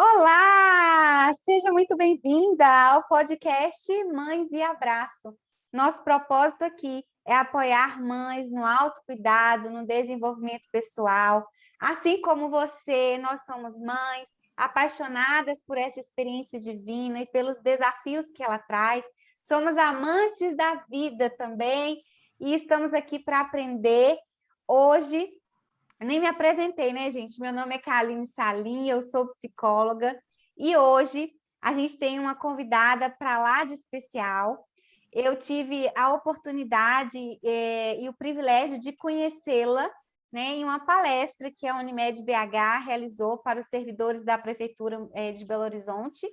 Olá! Seja muito bem-vinda ao podcast Mães e Abraço. Nosso propósito aqui é apoiar mães no autocuidado, no desenvolvimento pessoal. Assim como você, nós somos mães apaixonadas por essa experiência divina e pelos desafios que ela traz. Somos amantes da vida também e estamos aqui para aprender. Hoje nem me apresentei, né, gente? Meu nome é Kaline Salim, eu sou psicóloga e hoje a gente tem uma convidada para lá de especial. Eu tive a oportunidade e o privilégio de conhecê-la, né, em uma palestra que a Unimed BH realizou para os servidores da Prefeitura de Belo Horizonte,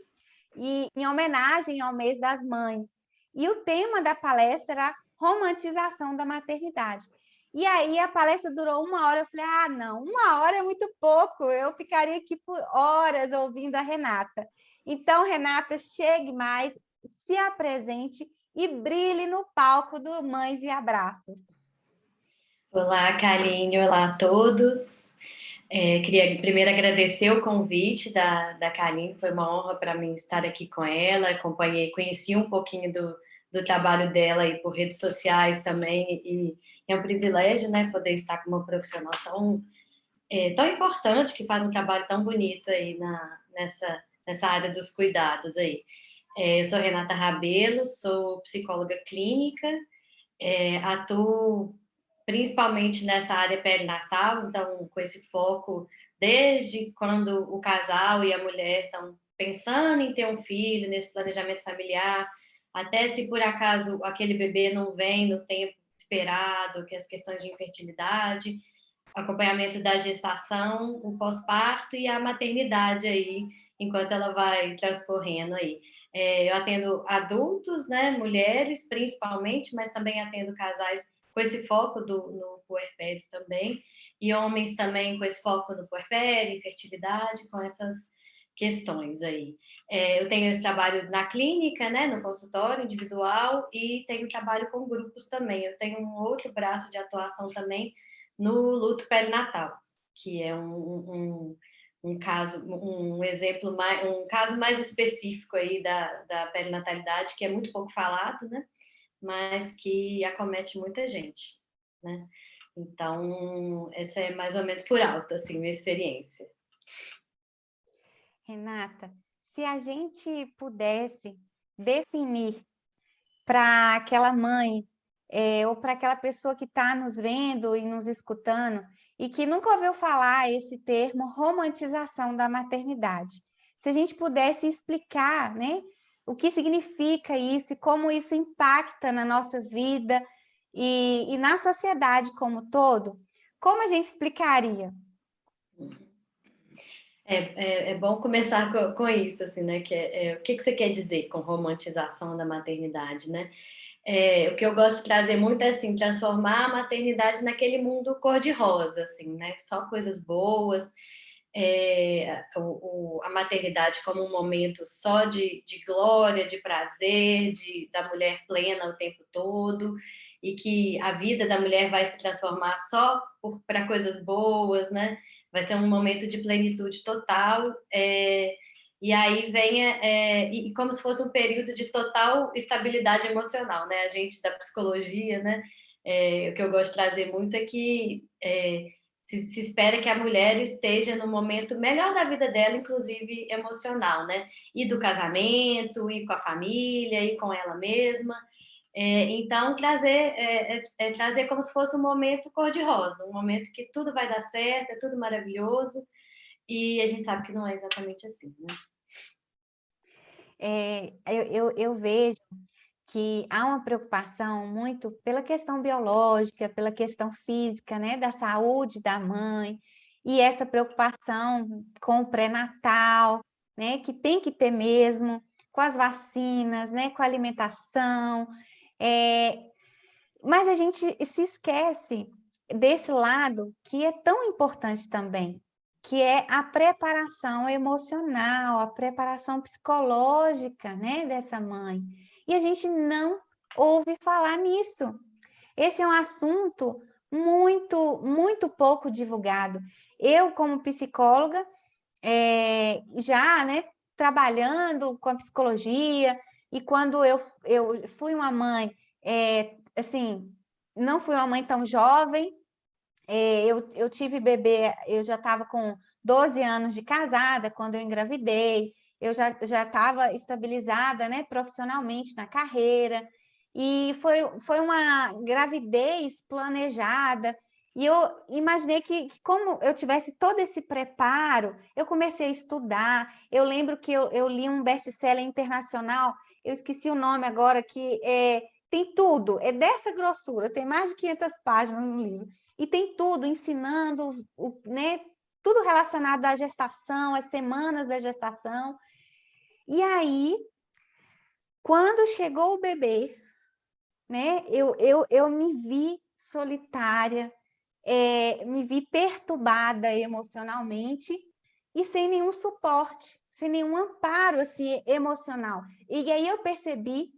e em homenagem ao Mês das Mães. E o tema da palestra era romantização da maternidade. E aí a palestra durou 1 hora, eu falei, não, 1 hora é muito pouco, eu ficaria aqui por horas ouvindo a Renata. Então, Renata, chegue mais, se apresente e brilhe no palco do Mães e Abraços. Olá, Kaline, olá a todos. Queria primeiro agradecer o convite da Kaline, foi uma honra para mim estar aqui com ela, conheci um pouquinho do trabalho dela aí por redes sociais também, e é um privilégio, né, poder estar com uma profissional tão importante, que faz um trabalho tão bonito aí nessa área dos cuidados aí. Eu sou Renata Rabelo, sou psicóloga clínica, atuo principalmente nessa área perinatal, então com esse foco desde quando o casal e a mulher estão pensando em ter um filho, nesse planejamento familiar, até se por acaso aquele bebê não vem no tempo esperado, que as questões de infertilidade, acompanhamento da gestação, o pós-parto e a maternidade aí, enquanto ela vai transcorrendo aí. Eu atendo adultos, né, mulheres principalmente, mas também atendo casais com esse foco no puerpério também, e homens também com esse foco no puerpério, infertilidade, com essas questões aí. Eu tenho esse trabalho na clínica, né, no consultório individual, e tenho trabalho com grupos também. Eu tenho um outro braço de atuação também no luto perinatal, que é um caso, um exemplo, um caso mais específico aí da perinatalidade, que é muito pouco falado, né? Mas que acomete muita gente, né? Então, essa é mais ou menos por alto, assim, minha experiência. Renata, se a gente pudesse definir para aquela mãe ou para aquela pessoa que está nos vendo e nos escutando e que nunca ouviu falar esse termo romantização da maternidade. Se a gente pudesse explicar, né, o que significa isso e como isso impacta na nossa vida e na sociedade como um todo, como a gente explicaria? É bom começar com isso, assim, né? O que você quer dizer com romantização da maternidade, né? O que eu gosto de trazer muito é, assim, transformar a maternidade naquele mundo cor-de-rosa, assim, né? Só coisas boas, a maternidade como um momento só de glória, de prazer, da mulher plena o tempo todo, e que a vida da mulher vai se transformar só para coisas boas, né? Vai ser um momento de plenitude total, e aí vem e como se fosse um período de total estabilidade emocional, né? A gente da psicologia, né? O que eu gosto de trazer muito é que se espera que a mulher esteja no momento melhor da vida dela, inclusive emocional, né? E do casamento, e com a família, e com ela mesma. Então, trazer como se fosse um momento cor-de-rosa, um momento que tudo vai dar certo, é tudo maravilhoso, e a gente sabe que não é exatamente assim, né? Eu vejo que há uma preocupação muito pela questão biológica, pela questão física, né, da saúde da mãe, e essa preocupação com o pré-natal, né, que tem que ter mesmo, com as vacinas, né, com a alimentação, mas a gente se esquece desse lado que é tão importante também, que é a preparação emocional, a preparação psicológica, né, dessa mãe. E a gente não ouve falar nisso. Esse é um assunto muito pouco divulgado. Eu, como psicóloga, já, né, trabalhando com a psicologia, e quando eu fui uma mãe, assim, não fui uma mãe tão jovem, eu tive bebê, eu já estava com 12 anos de casada quando eu engravidei, eu já estava estabilizada, né, profissionalmente na carreira, e foi uma gravidez planejada, e eu imaginei que como eu tivesse todo esse preparo, eu comecei a estudar. Eu lembro que eu li um best-seller internacional, eu esqueci o nome agora, que tem tudo, é dessa grossura, tem mais de 500 páginas no livro. E tem tudo, ensinando, né, tudo relacionado à gestação, às semanas da gestação. E aí, quando chegou o bebê, né, eu me vi solitária, me vi perturbada emocionalmente e sem nenhum suporte, sem nenhum amparo assim, emocional. E aí eu percebi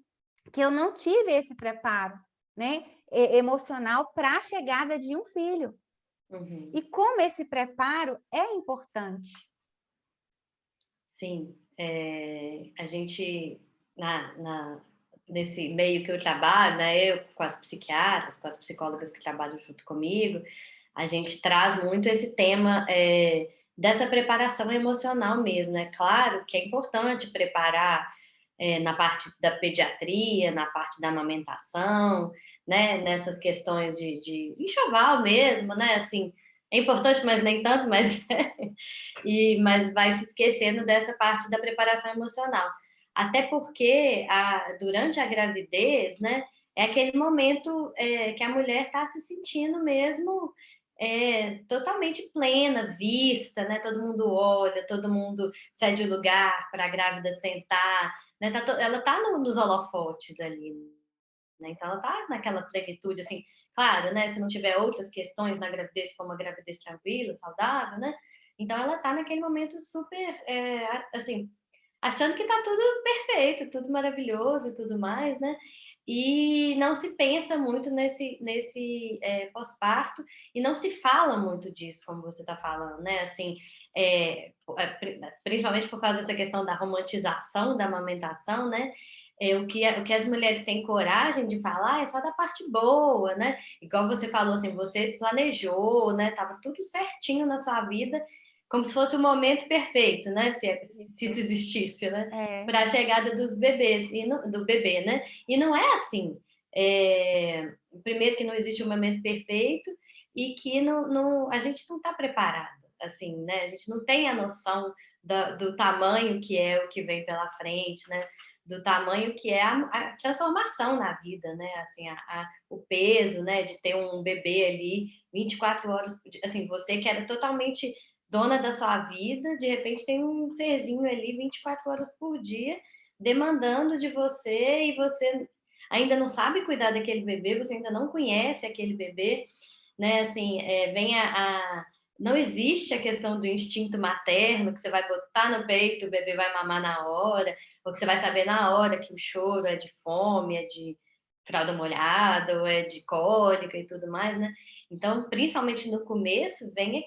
que eu não tive esse preparo, né, emocional para a chegada de um filho. Uhum. E como esse preparo é importante. Sim, a gente, nesse meio que eu trabalho, né, eu com as psiquiatras, com as psicólogas que trabalham junto comigo, a gente traz muito esse tema dessa preparação emocional mesmo. É claro que é importante preparar na parte da pediatria, na parte da amamentação, né, nessas questões de enxoval mesmo, né, assim, é importante, mas nem tanto, mas mas vai se esquecendo dessa parte da preparação emocional. Até porque durante a gravidez, né, é aquele momento que a mulher está se sentindo mesmo totalmente plena, vista, né? Todo mundo olha, todo mundo cede lugar para a grávida sentar, né? Ela está nos holofotes ali, né? Então ela está naquela plenitude, assim, claro, né? Se não tiver outras questões na gravidez, como uma gravidez tranquila, saudável, né? Então ela está naquele momento super, assim, achando que está tudo perfeito, tudo maravilhoso e tudo mais, né? E não se pensa muito nesse pós-parto e não se fala muito disso, como você está falando, né? Assim, principalmente por causa dessa questão da romantização da amamentação, né? O que as mulheres têm coragem de falar é só da parte boa, né? Igual você falou, assim, você planejou, né? Tava tudo certinho na sua vida, como se fosse o momento perfeito, né? Se isso existisse, né? É, Para a chegada dos bebês do bebê, né? E não é assim. Primeiro que não existe um momento perfeito e que a gente não está preparado, assim, né? A gente não tem a noção do tamanho que é o que vem pela frente, né? Do tamanho que é a transformação na vida, né? Assim, o peso, né? De ter um bebê ali 24 horas por dia. Assim, você que era totalmente dona da sua vida, de repente tem um serzinho ali 24 horas por dia demandando de você e você ainda não sabe cuidar daquele bebê, você ainda não conhece aquele bebê, né? Assim, não existe a questão do instinto materno que você vai botar no peito, o bebê vai mamar na hora, ou que você vai saber na hora que o choro é de fome, é de fralda molhada, ou é de cólica e tudo mais, né? Então, principalmente no começo, vem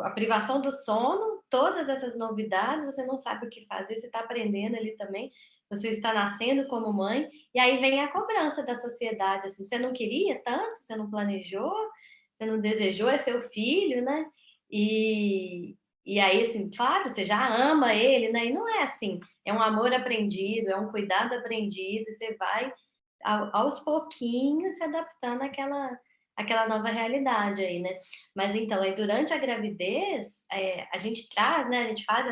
a privação do sono, todas essas novidades, você não sabe o que fazer, você está aprendendo ali também, você está nascendo como mãe, e aí vem a cobrança da sociedade, assim, você não queria tanto, você não planejou, você não desejou, é seu filho, né? E, e aí, assim, claro, você já ama ele, né? E não é assim, é um amor aprendido, é um cuidado aprendido, e você vai aos pouquinhos se adaptando àquela nova realidade aí, né? Mas então, aí durante a gravidez, a gente traz, né? A gente faz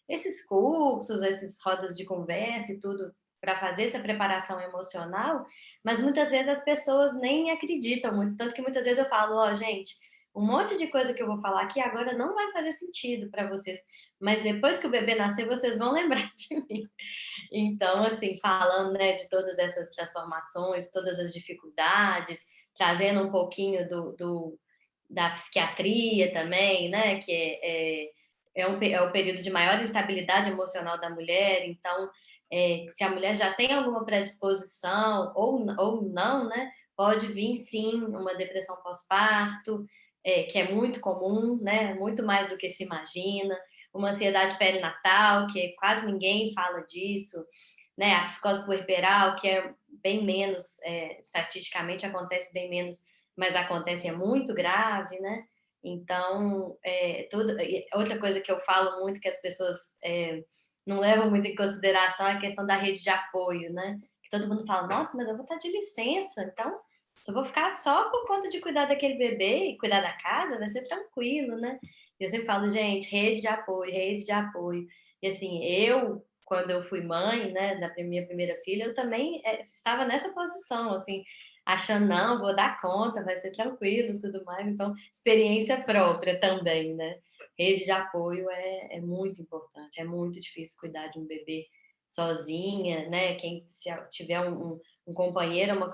esses cursos, essas rodas de conversa e tudo para fazer essa preparação emocional, mas muitas vezes as pessoas nem acreditam muito, tanto que muitas vezes eu falo, ó, gente, um monte de coisa que eu vou falar aqui agora não vai fazer sentido para vocês, mas depois que o bebê nascer, vocês vão lembrar de mim. Então, assim, falando, né, de todas essas transformações, todas as dificuldades, trazendo um pouquinho da psiquiatria também, né, que é o período de maior instabilidade emocional da mulher, então, se a mulher já tem alguma predisposição ou não, né, pode vir sim uma depressão pós-parto, que é muito comum, né? Muito mais do que se imagina, uma ansiedade perinatal, que quase ninguém fala disso, né? A psicose puerperal, que é bem menos, estatisticamente acontece bem menos, mas acontece é muito grave, né? Então, outra coisa que eu falo muito que as pessoas não levam muito em consideração é a questão da rede de apoio, né? Que todo mundo fala, nossa, mas eu vou estar de licença, então se eu vou ficar só por conta de cuidar daquele bebê e cuidar da casa, vai ser tranquilo, né? Eu sempre falo, gente, rede de apoio, rede de apoio. E assim, quando eu fui mãe, né, da minha primeira filha, eu também estava nessa posição, assim, achando, não, vou dar conta, vai ser tranquilo, tudo mais. Então, experiência própria também, né? Rede de apoio é muito importante, é muito difícil cuidar de um bebê sozinha, né? Quem se tiver um companheiro, uma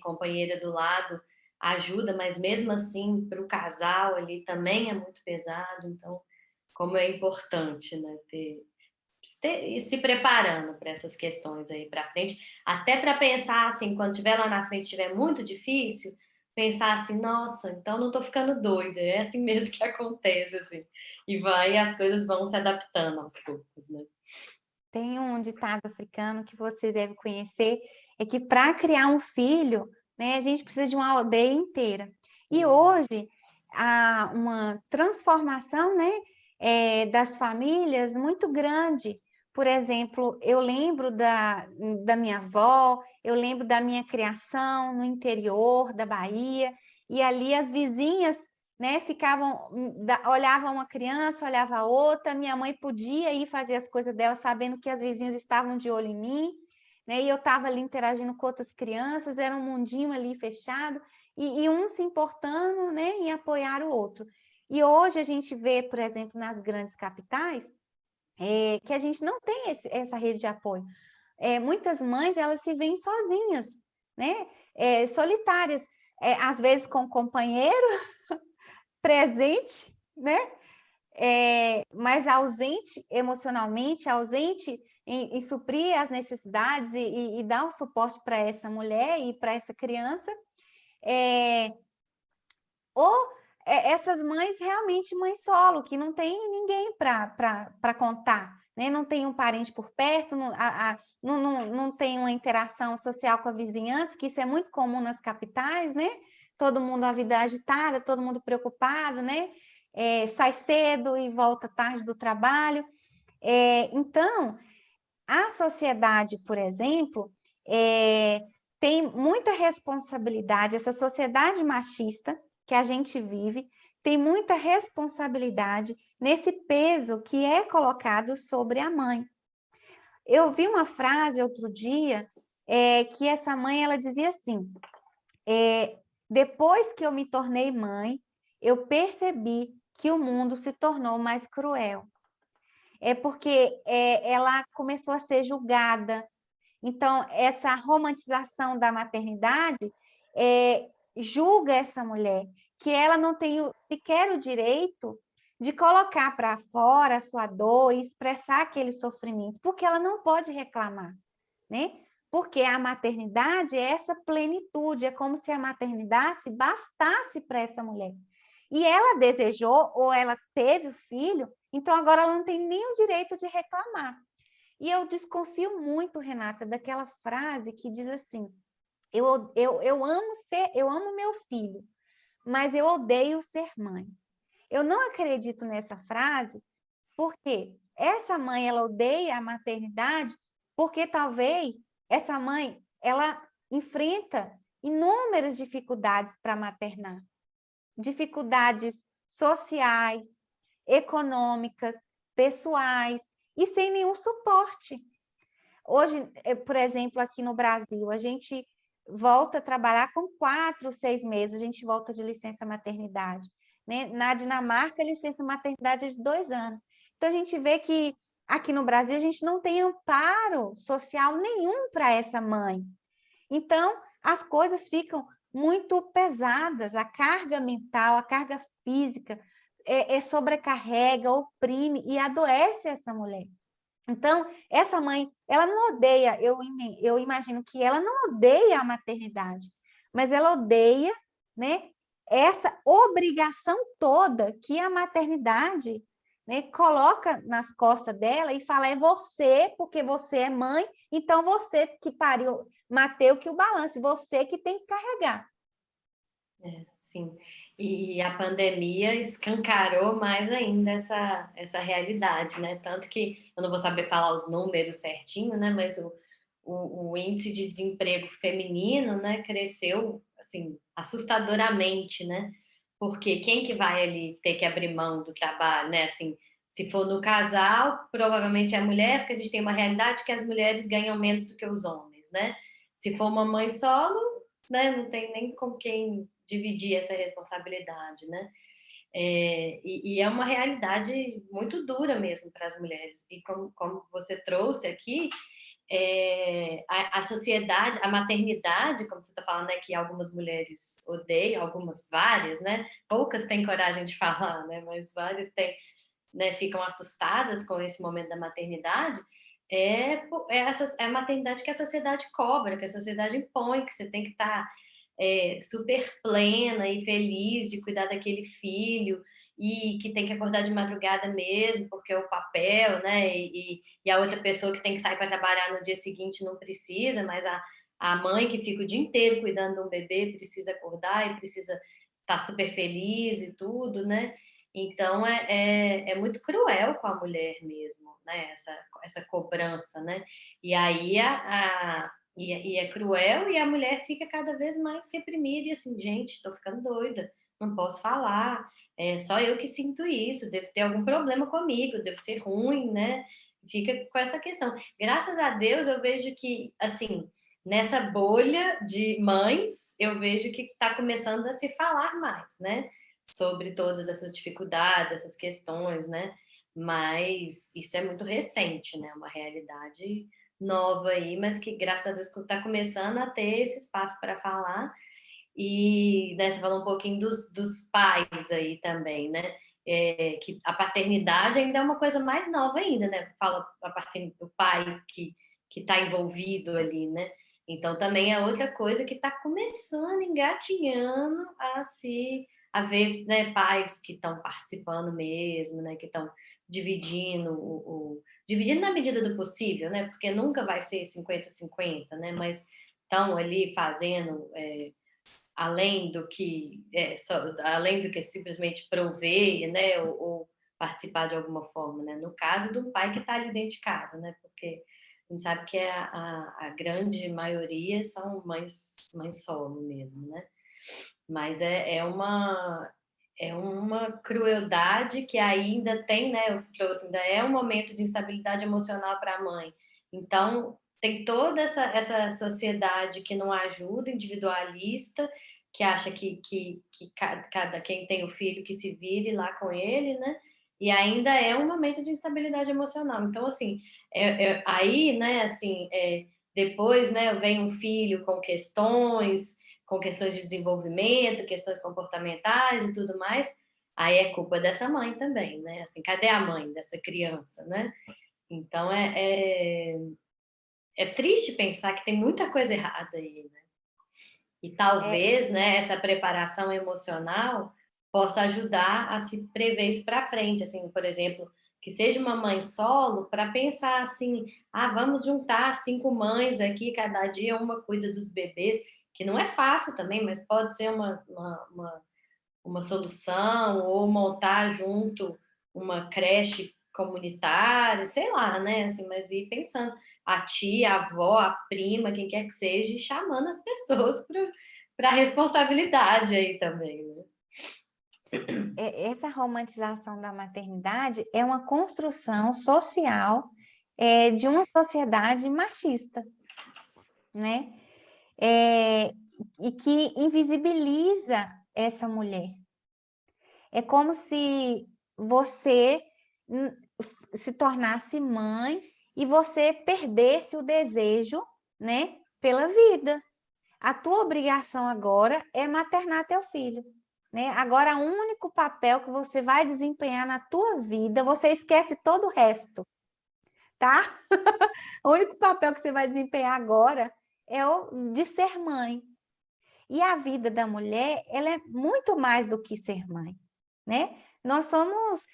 companheira do lado ajuda, mas mesmo assim, para o casal ali também é muito pesado. Então, como é importante, né, e se preparando para essas questões aí para frente, até para pensar assim, quando estiver lá na frente, estiver muito difícil, pensar assim, nossa, então não estou ficando doida, é assim mesmo que acontece, assim, e as coisas vão se adaptando aos poucos, né? Tem um ditado africano que você deve conhecer, é que para criar um filho, né, a gente precisa de uma aldeia inteira. E hoje há uma transformação, né, das famílias muito grande. Por exemplo, eu lembro da minha avó, eu lembro da minha criação no interior da Bahia, e ali as vizinhas, né, ficavam, olhava uma criança, olhava a outra, minha mãe podia ir fazer as coisas dela sabendo que as vizinhas estavam de olho em mim, né, e eu estava ali interagindo com outras crianças, era um mundinho ali fechado, e um se importando, né, em apoiar o outro. E hoje a gente vê, por exemplo, nas grandes capitais, que a gente não tem essa rede de apoio. Muitas mães, elas se veem sozinhas, né, solitárias, às vezes com um companheiro, presente, né? Mas ausente emocionalmente, ausente em suprir as necessidades e dar o suporte para essa mulher e para essa criança. Ou essas mães realmente mães solo, que não tem ninguém para contar, né? Não tem um parente por perto, não tem uma interação social com a vizinhança, que isso é muito comum nas capitais, né? Todo mundo a vida agitada, todo mundo preocupado, né? Sai cedo e volta tarde do trabalho. Então, a sociedade, por exemplo, tem muita responsabilidade, essa sociedade machista que a gente vive, tem muita responsabilidade nesse peso que é colocado sobre a mãe. Eu vi uma frase outro dia, que essa mãe, ela dizia assim, depois que eu me tornei mãe, eu percebi que o mundo se tornou mais cruel. Porque ela começou a ser julgada. Então, essa romantização da maternidade julga essa mulher, que ela não tem sequer o direito de colocar para fora a sua dor e expressar aquele sofrimento, porque ela não pode reclamar, né? Porque a maternidade é essa plenitude, é como se a maternidade bastasse para essa mulher. E ela desejou, ou ela teve o filho, então agora ela não tem nem o direito de reclamar. E eu desconfio muito, Renata, daquela frase que diz assim, eu amo meu filho, mas eu odeio ser mãe. Eu não acredito nessa frase, porque essa mãe, ela odeia a maternidade, porque talvez essa mãe, ela enfrenta inúmeras dificuldades para maternar. Dificuldades sociais, econômicas, pessoais, e sem nenhum suporte. Hoje, por exemplo, aqui no Brasil, a gente volta a trabalhar com 4, 6 meses, a gente volta de licença maternidade. Né? Na Dinamarca, a licença maternidade é de 2 anos. Então, a gente vê que aqui no Brasil, a gente não tem amparo social nenhum para essa mãe. Então, as coisas ficam muito pesadas, a carga mental, a carga física sobrecarrega, oprime e adoece essa mulher. Então, essa mãe, ela não odeia, eu imagino que ela não odeia a maternidade, mas ela odeia, né, essa obrigação toda que a maternidade, né, coloca nas costas dela e fala, é você, porque você é mãe, então você que pariu, Mateus que o balance, você que tem que carregar. Sim. E a pandemia escancarou mais ainda essa realidade, né? Tanto que eu não vou saber falar os números certinho, né? Mas o índice de desemprego feminino, né, cresceu assim assustadoramente, né? Porque quem que vai ali ter que abrir mão do trabalho, né? Assim, se for no casal, provavelmente é a mulher, porque a gente tem uma realidade que as mulheres ganham menos do que os homens, né? Se for uma mãe solo, né, não tem nem com quem dividir essa responsabilidade, né? E é uma realidade muito dura mesmo para as mulheres. E como você trouxe aqui, a sociedade, a maternidade, como você está falando, né, que algumas mulheres odeiam, algumas várias, né? Poucas têm coragem de falar, né? Mas várias têm, né, ficam assustadas com esse momento da maternidade. É a maternidade que a sociedade cobra, que a sociedade impõe, que você tem que estar super plena e feliz de cuidar daquele filho e que tem que acordar de madrugada mesmo, porque é o papel, né? E a outra pessoa que tem que sair para trabalhar no dia seguinte não precisa, mas a mãe que fica o dia inteiro cuidando de um bebê precisa acordar e precisa estar super feliz e tudo, né? Então é muito cruel com a mulher mesmo, né? Essa cobrança, né? E aí e é cruel e a mulher fica cada vez mais reprimida e assim, gente, estou ficando doida, não posso falar, só eu que sinto isso, deve ter algum problema comigo, deve ser ruim, né? Fica com essa questão. Graças a Deus eu vejo que, assim, nessa bolha de mães, eu vejo que está começando a se falar mais, né? Sobre todas essas dificuldades, essas questões, né? Mas isso é muito recente, né? Uma realidade nova aí, mas que graças a Deus está começando a ter esse espaço para falar. E, né, você falou um pouquinho dos pais aí também, né? Que a paternidade ainda é uma coisa mais nova ainda, né? Fala a paternidade do pai que está envolvido ali, né? Então também é outra coisa que está começando, engatinhando a ver, né, pais que estão participando mesmo, né? Que estão dividindo dividindo na medida do possível, né? Porque nunca vai ser 50-50, né? Mas estão ali fazendo além do que simplesmente prover, né, ou participar de alguma forma, né? No caso do pai que está ali dentro de casa, né? Porque a gente sabe que a grande maioria são mães solo mesmo, né? Mas é uma crueldade que ainda tem, né? Eu trouxe, ainda é um momento de instabilidade emocional para a mãe. Então, tem toda essa sociedade que não ajuda, individualista, que acha que cada quem tem o filho que se vire lá com ele, né? E ainda é um momento de instabilidade emocional. Então, assim, aí, né, assim, depois, né, vem um filho com questões de desenvolvimento, questões comportamentais e tudo mais, aí é culpa dessa mãe também, né? Assim, cadê a mãe dessa criança, né? Então é triste pensar que tem muita coisa errada aí, né? E É, talvez, né, essa preparação emocional possa ajudar a se prever isso para frente, assim, por exemplo, que seja uma mãe solo para pensar assim, vamos juntar 5 mães aqui, cada dia uma cuida dos bebês, que não é fácil também, mas pode ser uma solução, ou montar junto uma creche comunitária, sei lá, né? Assim, mas ir pensando a tia, a avó, a prima, quem quer que seja, e chamando as pessoas para a responsabilidade aí também, né? essa romantização da maternidade é uma construção social de uma sociedade machista, né? E que invisibiliza essa mulher. É como se você se tornasse mãe e você perdesse o desejo, né, pela vida. A tua obrigação agora é maternar teu filho, né? Agora, o único papel que você vai desempenhar na tua vida, você esquece todo o resto, tá? O único papel que você vai desempenhar agora é o de ser mãe. E a vida da mulher, ela é muito mais do que ser mãe, né? Nós somos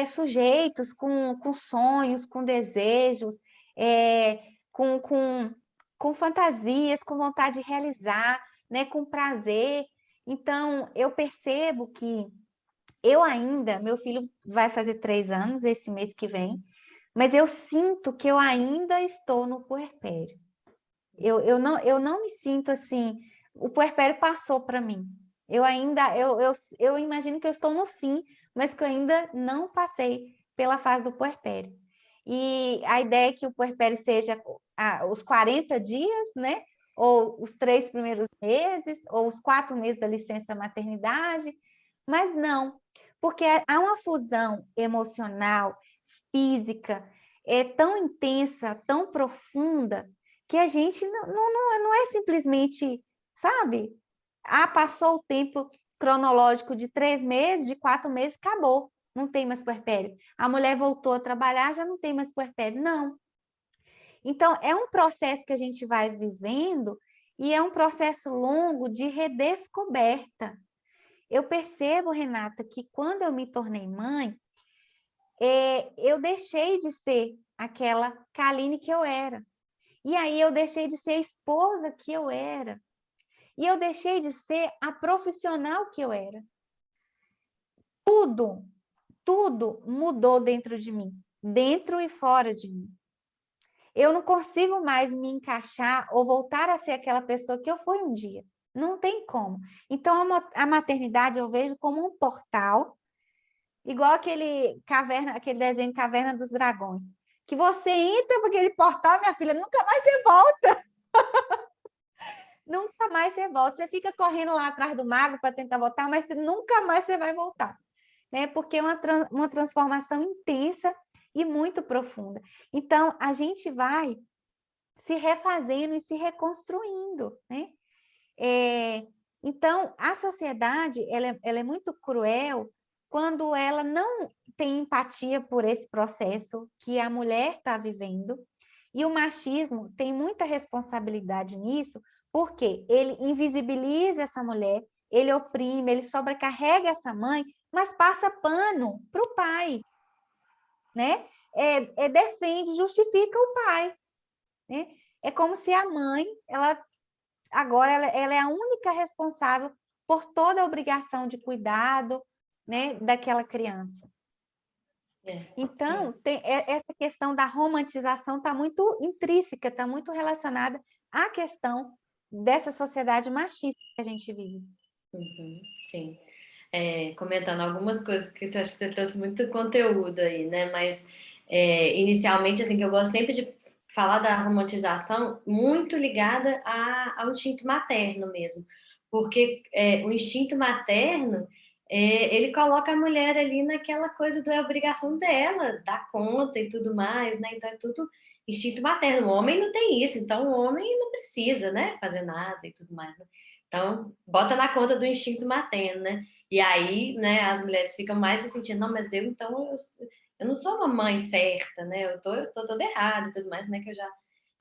sujeitos com sonhos, com desejos, é, com, com, com fantasias, com vontade de realizar, né? Com prazer. Então, eu percebo que eu ainda, meu filho vai fazer 3 anos esse mês que vem, mas eu sinto que eu ainda estou no puerpério. Eu não me sinto assim, o puerpério passou para mim. Eu ainda, eu imagino que eu estou no fim, mas que eu ainda não passei pela fase do puerpério. E a ideia é que o puerpério seja os 40 dias, né? Ou os 3 primeiros meses, ou os 4 meses da licença maternidade, mas não, porque há uma fusão emocional, física, tão intensa, tão profunda, que a gente não é simplesmente, sabe? Passou o tempo cronológico de 3 meses, de 4 meses, acabou. Não tem mais puerpério. A mulher voltou a trabalhar, já não tem mais puerpério. Não. Então, é um processo que a gente vai vivendo e é um processo longo de redescoberta. Eu percebo, Renata, que quando eu me tornei mãe, eu deixei de ser aquela Kaline que eu era. E aí eu deixei de ser a esposa que eu era. E eu deixei de ser a profissional que eu era. Tudo, tudo mudou dentro de mim, dentro e fora de mim. Eu não consigo mais me encaixar ou voltar a ser aquela pessoa que eu fui um dia. Não tem como. Então, a maternidade eu vejo como um portal, igual aquele desenho Caverna dos Dragões, que você entra por aquele portal, minha filha, nunca mais você volta. Nunca mais você volta. Você fica correndo lá atrás do mago para tentar voltar, mas nunca mais você vai voltar, né? Porque é uma transformação intensa e muito profunda. Então, a gente vai se refazendo e se reconstruindo, né? Então, a sociedade, ela é muito cruel quando ela não tem empatia por esse processo que a mulher está vivendo, e o machismo tem muita responsabilidade nisso, porque ele invisibiliza essa mulher, ele oprime, ele sobrecarrega essa mãe, mas passa pano para o pai, né? Defende, justifica o pai, né? É como se a mãe, ela é a única responsável por toda a obrigação de cuidado, né, daquela criança. Então, essa questão da romantização está muito intrínseca, está muito relacionada à questão dessa sociedade machista que a gente vive. Uhum, sim. Comentando algumas coisas, que você acha que você trouxe muito conteúdo aí, né? Mas, inicialmente, assim, que eu gosto sempre de falar da romantização muito ligada ao instinto materno mesmo. Porque o instinto materno, ele coloca a mulher ali naquela coisa do é obrigação dela, dar conta e tudo mais, né? Então, é tudo instinto materno. O homem não tem isso, então o homem não precisa, né? Fazer nada e tudo mais, né? Então, bota na conta do instinto materno, né? E aí, né, as mulheres ficam mais se sentindo, não, mas eu não sou uma mãe certa, né? Eu tô toda errada e tudo mais, né? Que eu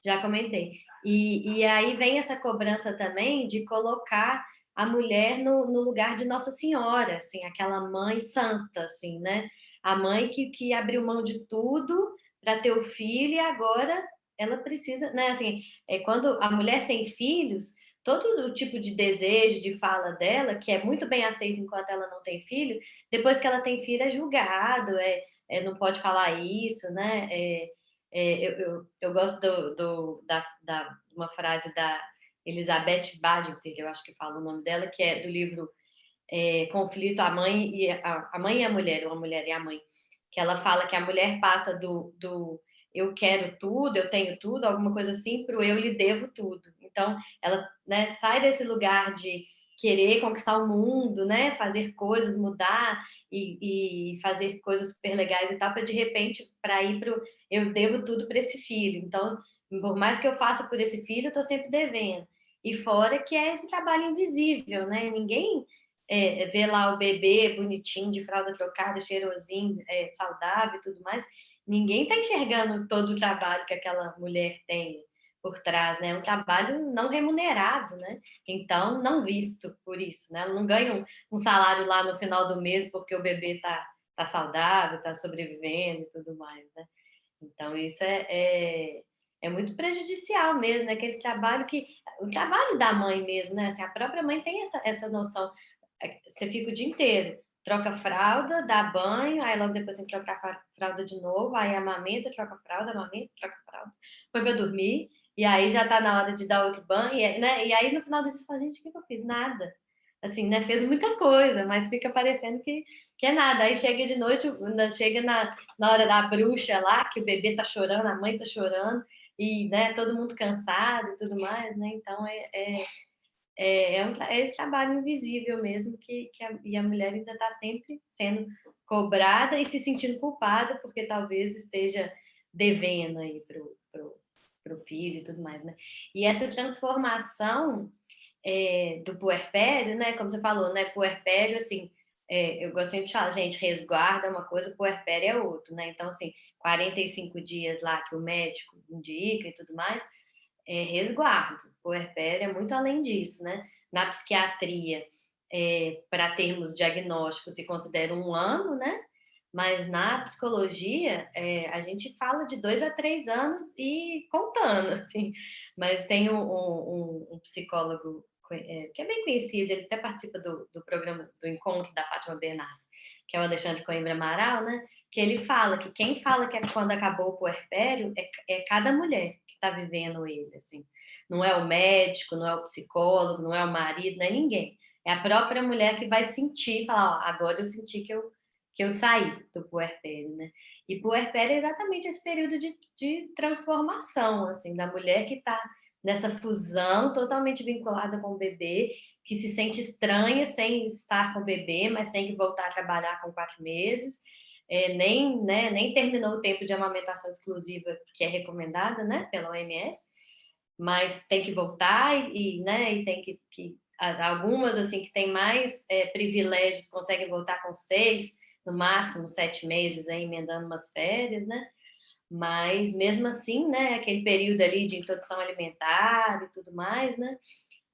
já comentei. E aí vem essa cobrança também de colocar a mulher no lugar de Nossa Senhora, assim, aquela mãe santa, assim, né? A mãe que abriu mão de tudo para ter o filho e agora ela precisa, né? Assim, quando a mulher sem filhos, todo o tipo de desejo, de fala dela, que é muito bem aceito enquanto ela não tem filho, depois que ela tem filho é julgado, não pode falar isso, né? Eu gosto de uma frase da Elizabeth Badinter, eu acho que fala o nome dela, que é do livro Conflito, a Mãe e a Mulher, ou a Mulher e a Mãe, que ela fala que a mulher passa do eu quero tudo, eu tenho tudo, alguma coisa assim, para o eu lhe devo tudo. Então, ela, né, sai desse lugar de querer conquistar o mundo, né, fazer coisas, mudar e fazer coisas super legais e tal, para de repente para ir para eu devo tudo para esse filho. Então, por mais que eu faça por esse filho, eu estou sempre devendo. E fora que é esse trabalho invisível, né? Ninguém vê lá o bebê bonitinho, de fralda trocada, cheirosinho, saudável e tudo mais. Ninguém está enxergando todo o trabalho que aquela mulher tem por trás, né? É um trabalho não remunerado, né? Então, não visto por isso, né? Ela não ganha um salário lá no final do mês porque o bebê tá saudável, tá sobrevivendo e tudo mais, né? Então, isso é muito prejudicial mesmo, né? Aquele trabalho o trabalho da mãe mesmo, né? Assim, a própria mãe tem essa noção. Você fica o dia inteiro, troca a fralda, dá banho, aí logo depois tem que trocar a fralda de novo, aí amamenta, troca a fralda, amamenta, troca a fralda, põe pra dormir, e aí já tá na hora de dar outro banho, né? E aí no final disso você fala, gente, o que eu fiz? Nada. Assim, né? Fez muita coisa, mas fica parecendo que é nada. Aí chega de noite, chega na hora da bruxa lá, que o bebê tá chorando, a mãe tá chorando, e né, todo mundo cansado e tudo mais, né? Então é esse trabalho invisível mesmo e a mulher ainda está sempre sendo cobrada e se sentindo culpada porque talvez esteja devendo aí pro filho e tudo mais, né? E essa transformação do puerpério, né? Como você falou, né? Puerpério, assim, eu gosto sempre de falar, gente, resguardo é uma coisa, puerpério é outro, né? Então, assim, 45 dias lá que o médico indica e tudo mais, resguardo. Puerpério é muito além disso, né? Na psiquiatria, para termos diagnósticos, se considera 1 ano, né? Mas na psicologia, a gente fala de 2 a 3 anos e contando, assim. Mas tem um psicólogo que é bem conhecido, ele até participa do programa do encontro da Fátima Bernardes, que é o Alexandre Coimbra Amaral, né? Que ele fala que quem fala que é quando acabou o puerpério é cada mulher que está vivendo ele, assim. Não é o médico, não é o psicólogo, não é o marido, não é ninguém. É a própria mulher que vai sentir, falar, ó, agora eu senti que eu saí do puerpério, né? E puerpério é exatamente esse período de transformação, assim, da mulher que está nessa fusão totalmente vinculada com o bebê, que se sente estranha sem estar com o bebê, mas tem que voltar a trabalhar com 4 meses, nem terminou o tempo de amamentação exclusiva que é recomendada, né, pela OMS, mas tem que voltar né, e tem que algumas assim que têm mais privilégios conseguem voltar com 6, no máximo 7 meses, aí, emendando umas férias, né? Mas mesmo assim, né, aquele período ali de introdução alimentar e tudo mais, né?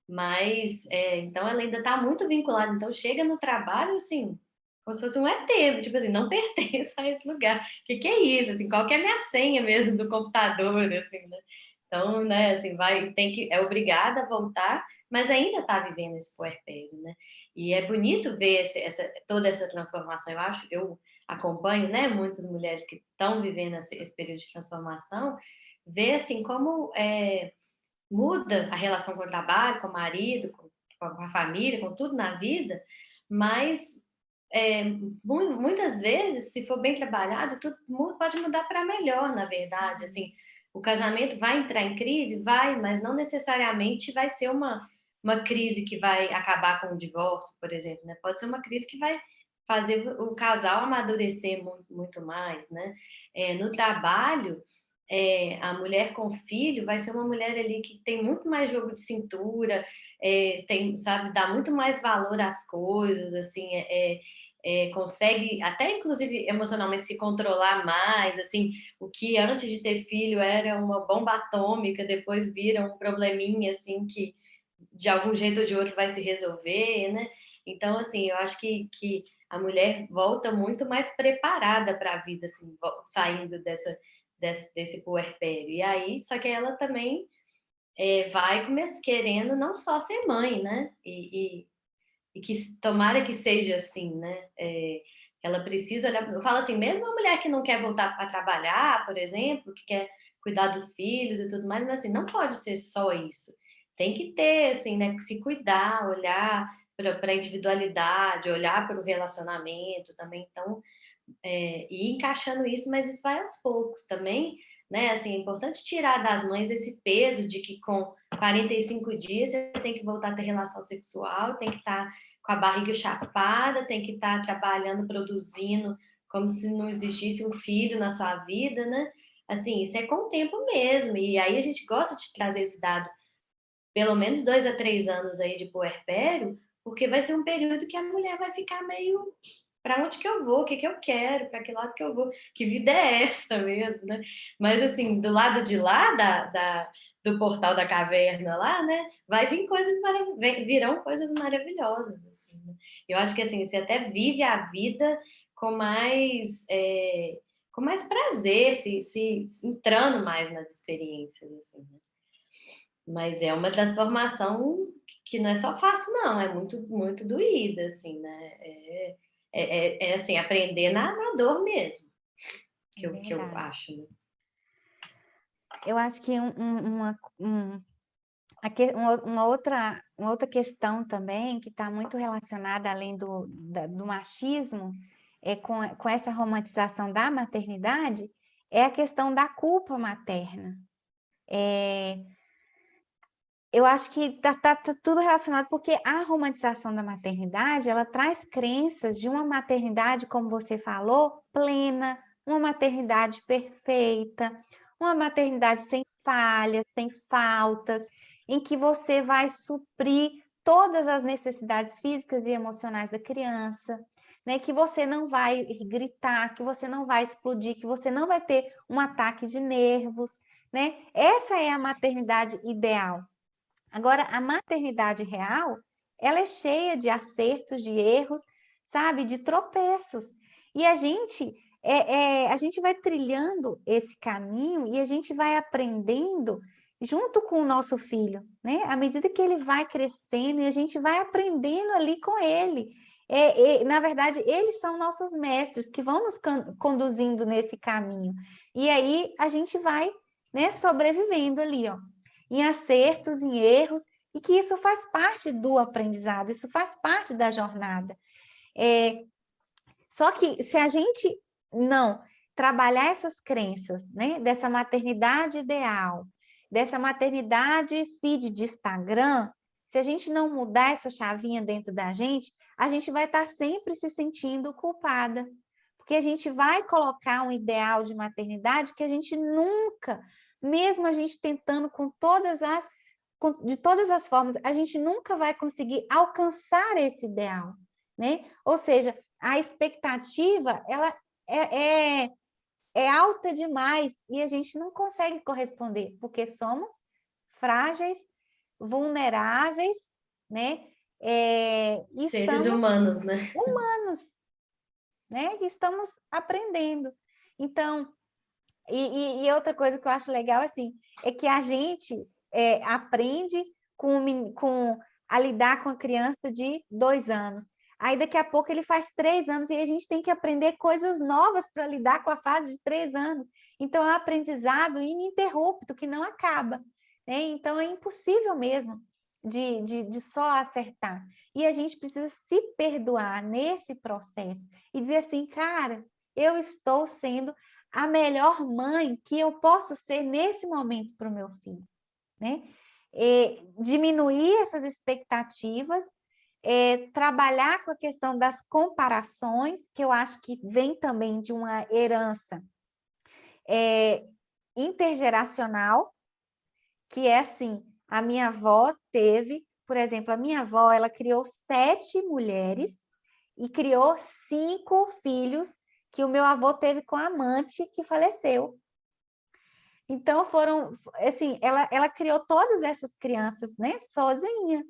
Mas então ela ainda está muito vinculada, então chega no trabalho assim, como se fosse um ET, tipo assim, não pertence a esse lugar. O que é isso? Assim, qual que é a minha senha mesmo do computador, assim, né? Então, né, assim, é obrigada a voltar, mas ainda está vivendo esse puerpério, né? E é bonito ver toda essa transformação. Eu acompanho, né, muitas mulheres que estão vivendo esse período de transformação, ver assim como muda a relação com o trabalho, com o marido, com a família, com tudo na vida, mas muitas vezes, se for bem trabalhado, tudo pode mudar para melhor, na verdade. Assim, o casamento vai entrar em crise? Vai, mas não necessariamente vai ser uma crise que vai acabar com o divórcio, por exemplo, né? Pode ser uma crise que vai fazer o casal amadurecer muito, muito mais, né? No trabalho, a mulher com filho vai ser uma mulher ali que tem muito mais jogo de cintura, sabe, dá muito mais valor às coisas, assim, consegue até inclusive emocionalmente se controlar mais, assim, o que antes de ter filho era uma bomba atômica, depois vira um probleminha, assim, que de algum jeito ou de outro vai se resolver, né? Então, assim, eu acho que a mulher volta muito mais preparada para a vida, assim, saindo desse puerpério. E aí, só que ela também vai querendo não só ser mãe, né? E que tomara que seja assim, né? Ela precisa olhar. Eu falo assim, mesmo a mulher que não quer voltar para trabalhar, por exemplo, que quer cuidar dos filhos e tudo mais, mas assim, não pode ser só isso. Tem que ter, assim, né? Se cuidar, olhar para a individualidade, olhar para o relacionamento também. Então, e encaixando isso, mas isso vai aos poucos também, né? Assim, é importante tirar das mães esse peso de que com 45 dias você tem que voltar a ter relação sexual, tem que estar com a barriga chapada, tem que estar trabalhando, produzindo, como se não existisse um filho na sua vida, né? Assim, isso é com o tempo mesmo. E aí a gente gosta de trazer esse dado, pelo menos 2 a 3 anos aí de puerpério, porque vai ser um período que a mulher vai ficar meio para onde que eu vou, o que que eu quero, para que lado que eu vou, que vida é essa mesmo, né? Mas assim, do lado de lá do portal da caverna lá, né? Vai vir virão coisas maravilhosas, assim, né? Eu acho que assim, você até vive a vida com mais, com mais prazer, se entrando mais nas experiências, assim, né? Mas é uma transformação que não é só fácil, não, é muito, muito doída, assim, né? Assim, aprender na dor mesmo, É que eu verdade. acho, né? Eu acho que uma outra questão também, que está muito relacionada, além do machismo, com essa romantização da maternidade, é a questão da culpa materna. Eu acho que tá tudo relacionado, porque a romantização da maternidade, ela traz crenças de uma maternidade, como você falou, plena, uma maternidade perfeita, uma maternidade sem falhas, sem faltas, em que você vai suprir todas as necessidades físicas e emocionais da criança, né? Que você não vai gritar, que você não vai explodir, que você não vai ter um ataque de nervos, né? Essa é a maternidade ideal. Agora, a maternidade real, ela é cheia de acertos, de erros, sabe, de tropeços. E a gente vai trilhando esse caminho e a gente vai aprendendo junto com o nosso filho, né? À medida que ele vai crescendo e a gente vai aprendendo ali com ele. Na verdade, eles são nossos mestres que vão nos conduzindo nesse caminho. E aí a gente vai, né, sobrevivendo ali, ó, em acertos, em erros, e que isso faz parte do aprendizado, isso faz parte da jornada. Só que se a gente não trabalhar essas crenças, né, dessa maternidade ideal, dessa maternidade feed de Instagram, se a gente não mudar essa chavinha dentro da gente, a gente vai estar sempre se sentindo culpada, porque a gente vai colocar um ideal de maternidade que a gente nunca, mesmo a gente tentando de todas as formas, a gente nunca vai conseguir alcançar esse ideal, né? Ou seja, a expectativa, ela é alta demais e a gente não consegue corresponder, porque somos frágeis, vulneráveis, né? E Seres estamos humanos, né? humanos, né? E estamos aprendendo. Então, e outra coisa que eu acho legal, assim, é que a gente aprende a lidar com a criança de 2 anos. Aí, daqui a pouco, ele faz 3 anos e a gente tem que aprender coisas novas para lidar com a fase de 3 anos. Então, é um aprendizado ininterrupto, que não acaba, né? Então, é impossível mesmo de só acertar. E a gente precisa se perdoar nesse processo e dizer assim, cara, eu estou sendo a melhor mãe que eu posso ser nesse momento para o meu filho, né? Diminuir essas expectativas, trabalhar com a questão das comparações, que eu acho que vem também de uma herança intergeracional, que é assim, a minha avó teve, por exemplo, a minha avó, ela criou 7 mulheres e criou 5 filhos que o meu avô teve com a amante que faleceu. Então, assim, ela criou todas essas crianças, né, sozinha.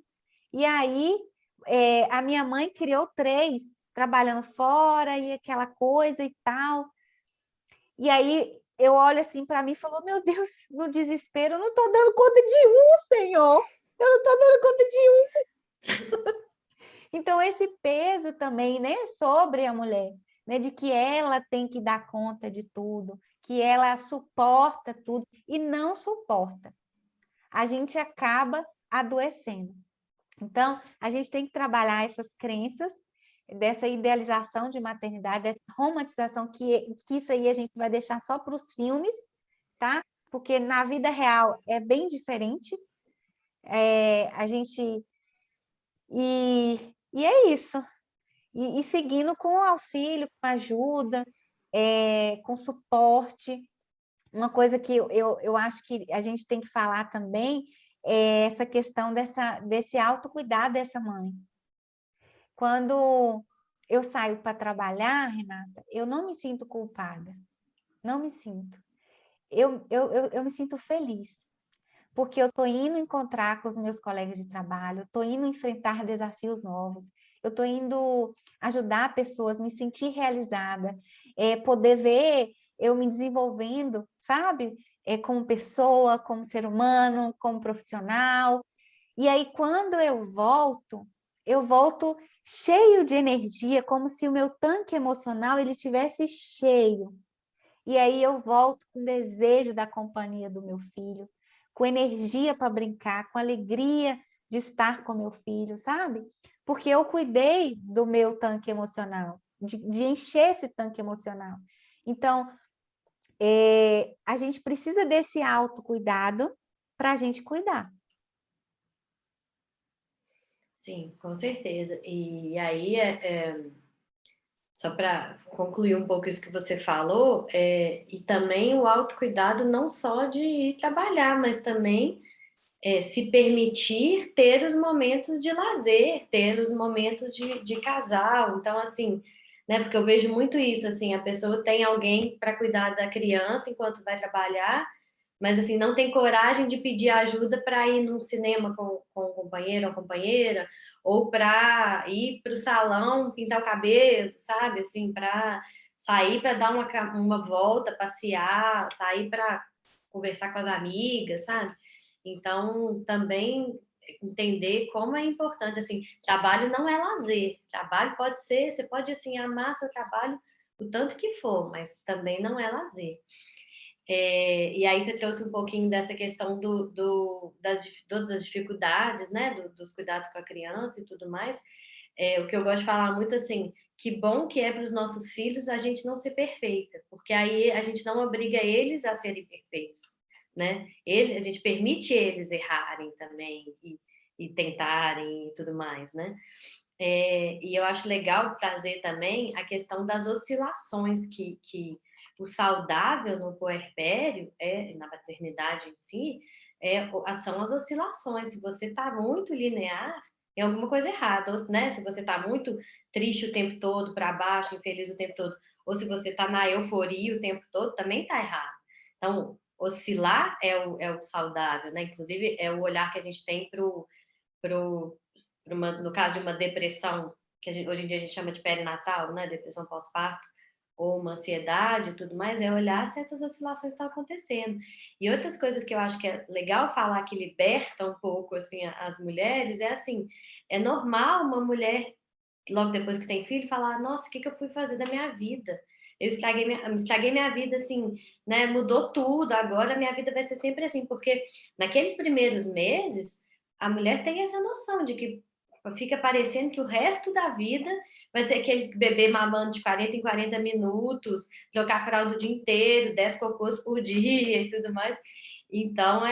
E aí, a minha mãe criou 3, trabalhando fora e aquela coisa e tal. E aí, eu olho assim para mim e falo, meu Deus, no desespero, eu não estou dando conta de um, Senhor. Eu não estou dando conta de um. Então, esse peso também, né, sobre a mulher, né, de que ela tem que dar conta de tudo, que ela suporta tudo e não suporta. A gente acaba adoecendo. Então, a gente tem que trabalhar essas crenças, dessa idealização de maternidade, dessa romantização, que isso aí a gente vai deixar só para os filmes, tá? Porque na vida real é bem diferente. A gente. E é isso. E seguindo com auxílio, com ajuda, com suporte. Uma coisa que eu acho que a gente tem que falar também é essa questão desse autocuidado dessa mãe. Quando eu saio para trabalhar, Renata, eu não me sinto culpada, não me sinto. Eu me sinto feliz, porque eu estou indo encontrar com os meus colegas de trabalho, estou indo enfrentar desafios novos, eu estou indo ajudar pessoas, me sentir realizada, poder ver eu me desenvolvendo, sabe? Como pessoa, como ser humano, como profissional. E aí, quando eu volto cheio de energia, como se o meu tanque emocional ele tivesse cheio. E aí eu volto com desejo da companhia do meu filho, com energia para brincar, com alegria de estar com meu filho, sabe? Porque eu cuidei do meu tanque emocional, de encher esse tanque emocional. Então, a gente precisa desse autocuidado para a gente cuidar. Sim, com certeza. E aí, só para concluir um pouco isso que você falou, e também o autocuidado não só de ir trabalhar, mas também se permitir ter os momentos de lazer, ter os momentos de casal. Então, assim, né, porque eu vejo muito isso, assim, a pessoa tem alguém para cuidar da criança enquanto vai trabalhar, mas, assim, não tem coragem de pedir ajuda para ir no cinema com um companheiro ou companheira, ou para ir para o salão pintar o cabelo, sabe? Assim, para sair para dar uma volta, passear, sair para conversar com as amigas, sabe? Então, também entender como é importante, assim, trabalho não é lazer, trabalho pode ser, você pode, assim, amar seu trabalho o tanto que for, mas também não é lazer. E aí você trouxe um pouquinho dessa questão das todas as dificuldades, né, dos cuidados com a criança e tudo mais. O que eu gosto de falar muito assim, que bom que é para os nossos filhos a gente não ser perfeita, porque aí a gente não obriga eles a serem perfeitos, né? A gente permite eles errarem também e tentarem e tudo mais, né? E eu acho legal trazer também a questão das oscilações que o saudável no puerpério, na maternidade em si, são as oscilações. Se você está muito linear, tem alguma coisa errada, né? Se você está muito triste o tempo todo, para baixo, infeliz o tempo todo, ou se você está na euforia o tempo todo, também está errado. Então, oscilar é o saudável, né? Inclusive, é o olhar que a gente tem no caso de uma depressão, que hoje em dia a gente chama de perinatal, né? Depressão pós-parto, ou uma ansiedade e tudo mais, é olhar se essas oscilações estão acontecendo. E outras coisas que eu acho que é legal falar, que liberta um pouco assim as mulheres, é assim, é normal uma mulher, logo depois que tem filho, falar, nossa, o que eu fui fazer da minha vida? Eu estraguei minha vida, assim, né? Mudou tudo, agora minha vida vai ser sempre assim, porque naqueles primeiros meses, a mulher tem essa noção de que fica parecendo que o resto da vida vai ser aquele bebê mamando de 40 em 40 minutos, trocar fralda o dia inteiro, 10 cocôs por dia e tudo mais. Então,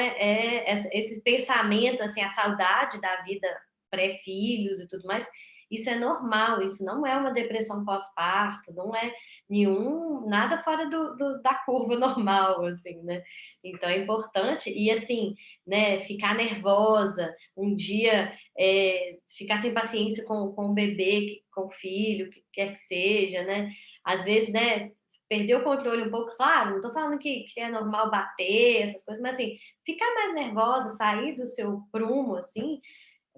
esses pensamentos, assim, a saudade da vida pré-filhos e tudo mais, isso é normal, isso não é uma depressão pós-parto, não é nada fora da curva normal, assim, né? Então é importante, e assim, né, ficar nervosa, um dia ficar sem paciência com o bebê, com o filho, o que quer que seja, né? Às vezes, né, perder o controle um pouco, claro, não tô falando que é normal bater, essas coisas, mas assim, ficar mais nervosa, sair do seu prumo, assim,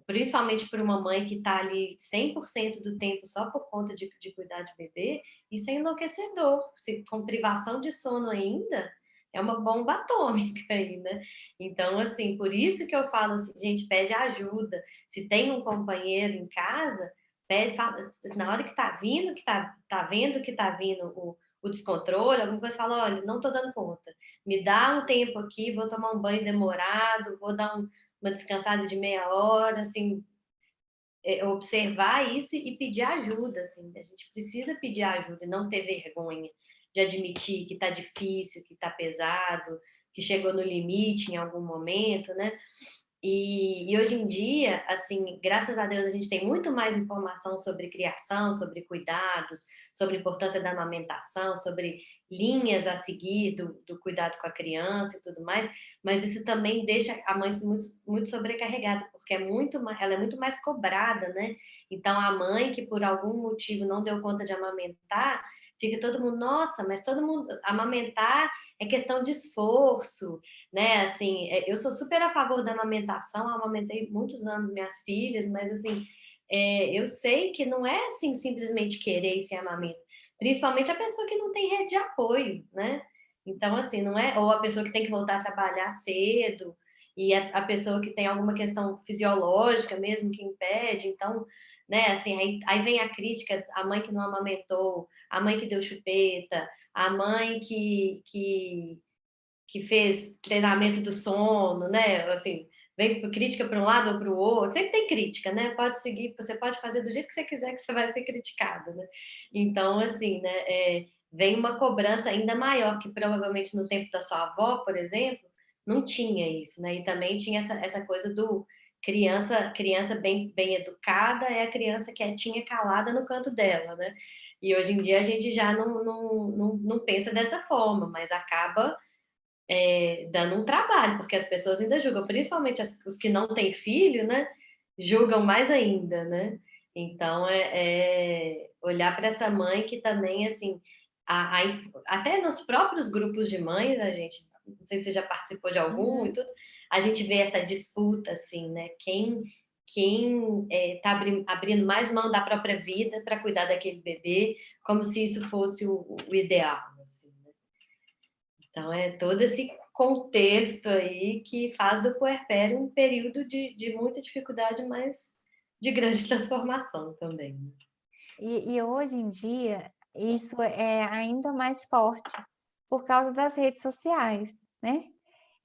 principalmente para uma mãe que está ali 100% do tempo só por conta de cuidar de bebê, isso é enlouquecedor. Se com privação de sono ainda, é uma bomba atômica aí, né? Então, assim, por isso que eu falo assim, gente, pede ajuda. Se tem um companheiro em casa, pede, fala, na hora que tá vindo, tá vendo que tá vindo o descontrole, alguma coisa, fala, olha, não tô dando conta. Me dá um tempo aqui, vou tomar um banho demorado, vou dar uma descansada de meia hora, assim, observar isso e pedir ajuda, assim, a gente precisa pedir ajuda e não ter vergonha de admitir que está difícil, que está pesado, que chegou no limite em algum momento, né? E hoje em dia, assim, graças a Deus, a gente tem muito mais informação sobre criação, sobre cuidados, sobre a importância da amamentação, sobre linhas a seguir do cuidado com a criança e tudo mais, mas isso também deixa a mãe muito, muito sobrecarregada, porque ela é muito mais cobrada, né? Então, a mãe que por algum motivo não deu conta de amamentar, fica todo mundo, nossa, mas todo mundo, amamentar é questão de esforço, né? Assim, eu sou super a favor da amamentação, amamentei muitos anos minhas filhas, mas assim, eu sei que não é assim simplesmente querer e se amamenta, principalmente a pessoa que não tem rede de apoio, né? Então, assim, não é, ou a pessoa que tem que voltar a trabalhar cedo, e a pessoa que tem alguma questão fisiológica mesmo que impede, então, né, assim, aí vem a crítica, a mãe que não amamentou, a mãe que deu chupeta, a mãe que fez treinamento do sono, né, assim, vem crítica para um lado ou para o outro, sempre tem crítica, né, pode seguir, você pode fazer do jeito que você quiser que você vai ser criticado, né, então, assim, né, vem uma cobrança ainda maior, que provavelmente no tempo da sua avó, por exemplo, não tinha isso, né, e também tinha essa coisa do criança bem educada é a criança quietinha, calada no canto dela, né, e hoje em dia a gente já não pensa dessa forma, mas acaba dando um trabalho, porque as pessoas ainda julgam, principalmente os que não têm filho, né? Julgam mais ainda, né? Então, olhar para essa mãe que também, assim, até nos próprios grupos de mães, a gente, não sei se você já participou de algum e tudo, a gente vê essa disputa, assim, né? Quem está abrindo mais mão da própria vida para cuidar daquele bebê, como se isso fosse o ideal, assim, né? Então, é todo esse contexto aí que faz do puerpério um período de muita dificuldade, mas de grande transformação também, né? E hoje em dia, isso é ainda mais forte por causa das redes sociais, né?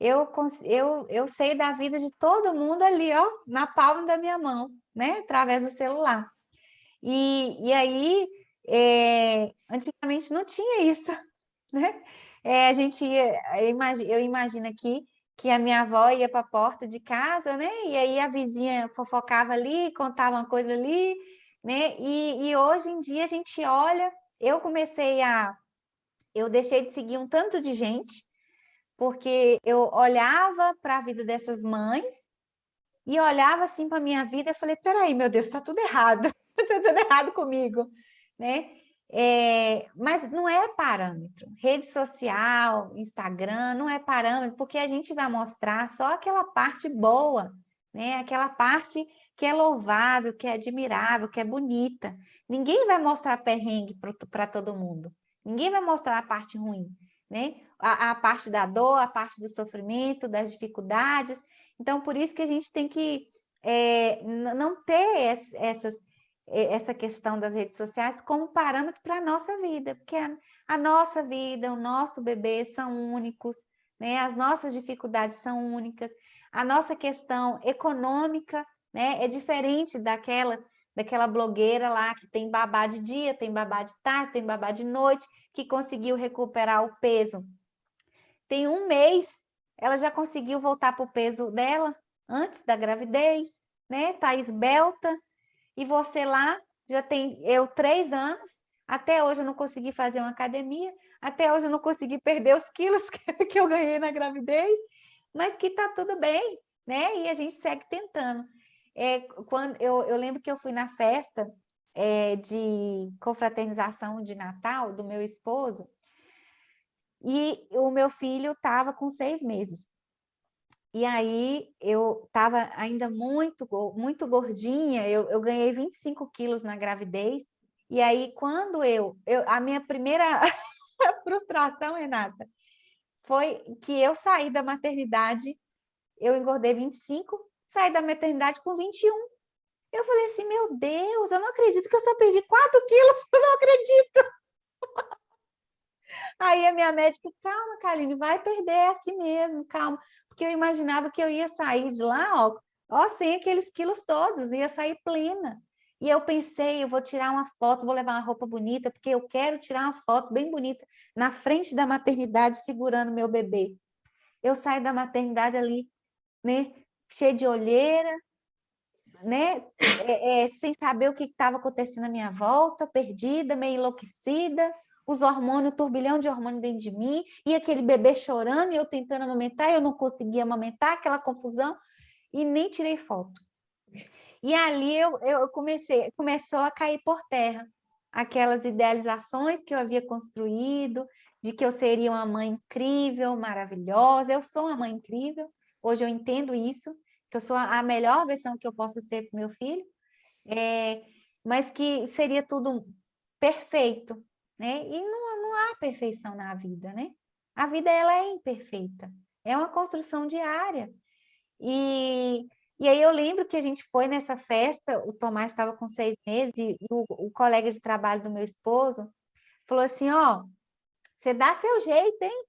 Eu sei da vida de todo mundo ali, ó, na palma da minha mão, né? Através do celular. E aí, antigamente não tinha isso, né? A gente ia, eu imagino aqui que a minha avó ia para a porta de casa, né? E aí a vizinha fofocava ali, contava uma coisa ali, né? E hoje em dia a gente olha, eu deixei de seguir um tanto de gente, porque eu olhava para a vida dessas mães e olhava assim para a minha vida e falei, peraí, meu Deus, está tudo errado, está tudo errado comigo, né? Mas não é parâmetro. Rede social, Instagram, não é parâmetro, porque a gente vai mostrar só aquela parte boa, né? Aquela parte que é louvável, que é admirável, que é bonita. Ninguém vai mostrar perrengue para todo mundo. Ninguém vai mostrar a parte ruim, né? A parte da dor, a parte do sofrimento, das dificuldades. Então, por isso que a gente tem que não ter essa questão das redes sociais como parâmetro para a nossa vida, porque a nossa vida, o nosso bebê são únicos, né? As nossas dificuldades são únicas, a nossa questão econômica, né, é diferente daquela blogueira lá que tem babá de dia, tem babá de tarde, tem babá de noite, que conseguiu recuperar o peso. Tem um mês, ela já conseguiu voltar para o peso dela antes da gravidez, né? Tá esbelta, e você lá já tem 3 anos, até hoje eu não consegui fazer uma academia, até hoje eu não consegui perder os quilos que eu ganhei na gravidez, mas que tá tudo bem, né? E a gente segue tentando. Quando eu lembro que eu fui na festa de confraternização de Natal do meu esposo, e o meu filho estava com 6 meses. E aí eu estava ainda muito gordinha, eu ganhei 25 quilos na gravidez. E aí, quando a minha primeira frustração, Renata, foi que eu saí da maternidade, eu engordei 25, saí da maternidade com 21. Eu falei assim, meu Deus, eu não acredito que eu só perdi 4 quilos, eu não acredito. Aí a minha médica, calma, Kaline, vai perder é assim mesmo, calma. Porque eu imaginava que eu ia sair de lá, ó, sem aqueles quilos todos, ia sair plena. E eu pensei, eu vou tirar uma foto, vou levar uma roupa bonita, porque eu quero tirar uma foto bem bonita na frente da maternidade, segurando meu bebê. Eu saí da maternidade ali, né, cheia de olheira, né, sem saber o que estava acontecendo à minha volta, perdida, meio enlouquecida, os hormônios, o turbilhão de hormônio dentro de mim, e aquele bebê chorando, e eu tentando amamentar, eu não conseguia amamentar, aquela confusão, e nem tirei foto. E ali eu começou a cair por terra, aquelas idealizações que eu havia construído, de que eu seria uma mãe incrível, maravilhosa. Eu sou uma mãe incrível, hoje eu entendo isso, que eu sou a melhor versão que eu posso ser para o meu filho, é, mas que seria tudo perfeito, né? E não há perfeição na vida, né? A vida, ela é imperfeita, é uma construção diária. E, e aí eu lembro que a gente foi nessa festa, o Tomás estava com 6 meses, e o colega de trabalho do meu esposo falou assim, ó, você dá seu jeito, hein?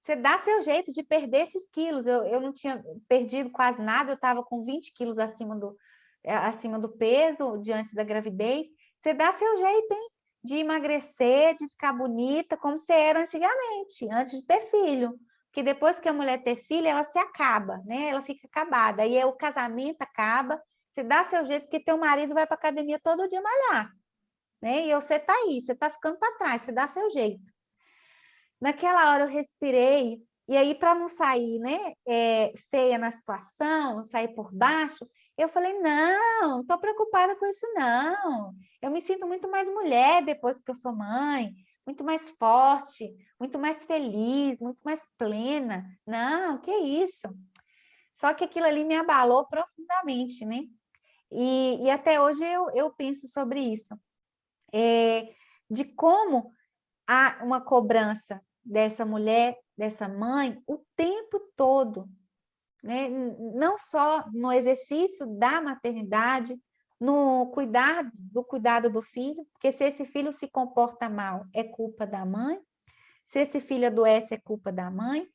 Você dá seu jeito de perder esses quilos. Eu não tinha perdido quase nada, eu estava com 20 quilos acima do peso diante da gravidez. Você dá seu jeito, hein? De emagrecer, de ficar bonita, como você era antigamente, antes de ter filho. Porque depois que a mulher ter filho, ela se acaba, né? Ela fica acabada. Aí o casamento acaba, você dá seu jeito, porque teu marido vai para academia todo dia malhar, né? E você tá aí, você tá ficando para trás, você dá seu jeito. Naquela hora eu respirei, e aí, para não sair, né, feia na situação, sair por baixo, eu falei, não estou preocupada com isso, não. Eu me sinto muito mais mulher depois que eu sou mãe, muito mais forte, muito mais feliz, muito mais plena. Não, que isso? Só que aquilo ali me abalou profundamente, né? E até hoje eu penso sobre isso, de como há uma cobrança dessa mulher, dessa mãe, o tempo todo, né? Não só no exercício da maternidade, no cuidado do filho, porque se esse filho se comporta mal, é culpa da mãe, se esse filho adoece, é culpa da mãe,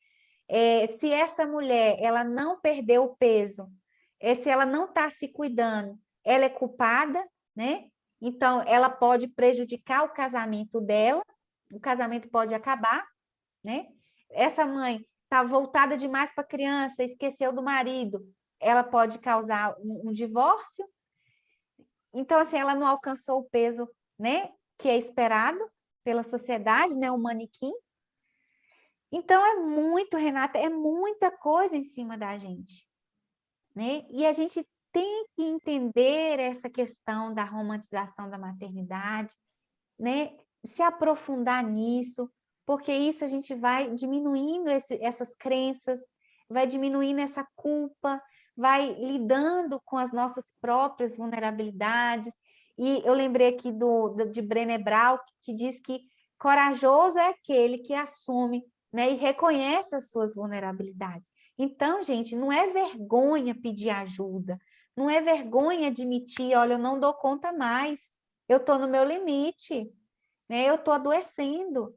se essa mulher ela não perdeu o peso, se ela não está se cuidando, ela é culpada, né? Então, ela pode prejudicar o casamento dela, o casamento pode acabar, né? Essa mãe está voltada demais para a criança, esqueceu do marido, ela pode causar um divórcio. Então, assim, ela não alcançou o peso, né, que é esperado pela sociedade, né, o manequim. Então, é muito, Renata, é muita coisa em cima da gente, né? E a gente tem que entender essa questão da romantização da maternidade, né? Se aprofundar nisso, porque isso a gente vai diminuindo essas crenças, vai diminuindo essa culpa, vai lidando com as nossas próprias vulnerabilidades. E eu lembrei aqui de Brené Brown, que diz que corajoso é aquele que assume, né, e reconhece as suas vulnerabilidades. Então, gente, não é vergonha pedir ajuda, não é vergonha admitir, olha, eu não dou conta mais, eu estou no meu limite, né? Eu estou adoecendo.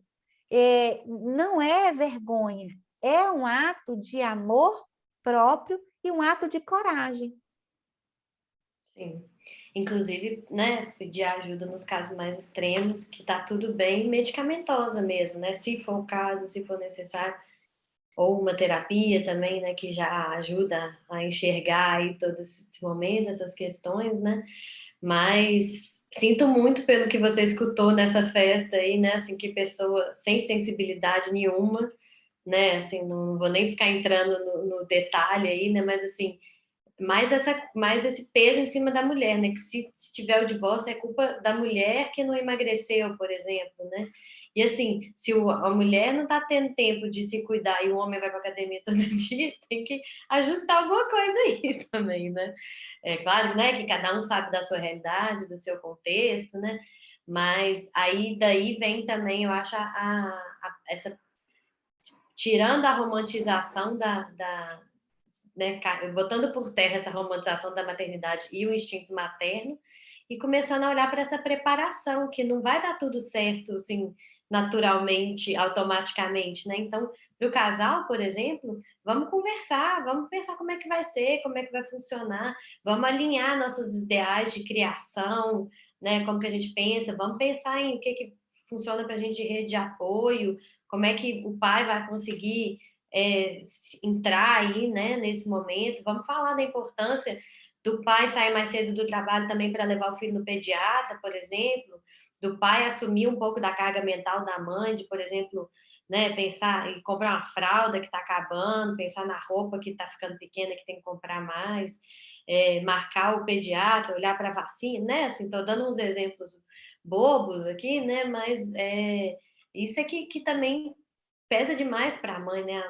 Não é vergonha, é um ato de amor próprio e um ato de coragem. Sim. Inclusive, né, pedir ajuda nos casos mais extremos, que tá tudo bem, medicamentosa mesmo, né? Se for o caso, se for necessário, ou uma terapia também, né, que já ajuda a enxergar aí todo esse momento, essas questões, né? Mas sinto muito pelo que você escutou nessa festa aí, né? Assim, que pessoa sem sensibilidade nenhuma, né? Assim, não vou nem ficar entrando no detalhe aí, né? Mas assim, mais esse peso em cima da mulher, né? Que se tiver o divórcio é culpa da mulher que não emagreceu, por exemplo, né? E assim, se a mulher não tá tendo tempo de se cuidar e o homem vai para academia todo dia, tem que ajustar alguma coisa aí também, né? É claro, né, que cada um sabe da sua realidade, do seu contexto, né? Mas aí daí vem também, eu acho, essa tirando a romantização né, botando por terra essa romantização da maternidade e o instinto materno e começando a olhar para essa preparação, que não vai dar tudo certo, assim, naturalmente, automaticamente, né? Então, para o casal, por exemplo, vamos pensar como é que vai ser, como é que vai funcionar, vamos alinhar nossos ideais de criação, né? Como que a gente pensa, vamos pensar em o que funciona para a gente de rede de apoio, como é que o pai vai conseguir entrar aí, né, nesse momento. Vamos falar da importância do pai sair mais cedo do trabalho também para levar o filho no pediatra, por exemplo, do pai assumir um pouco da carga mental da mãe, de, por exemplo, né, pensar em comprar uma fralda que está acabando, pensar na roupa que está ficando pequena, que tem que comprar mais, marcar o pediatra, olhar para a vacina, né? Assim, estou dando uns exemplos bobos aqui, né? Mas isso é que também pesa demais para a mãe, né?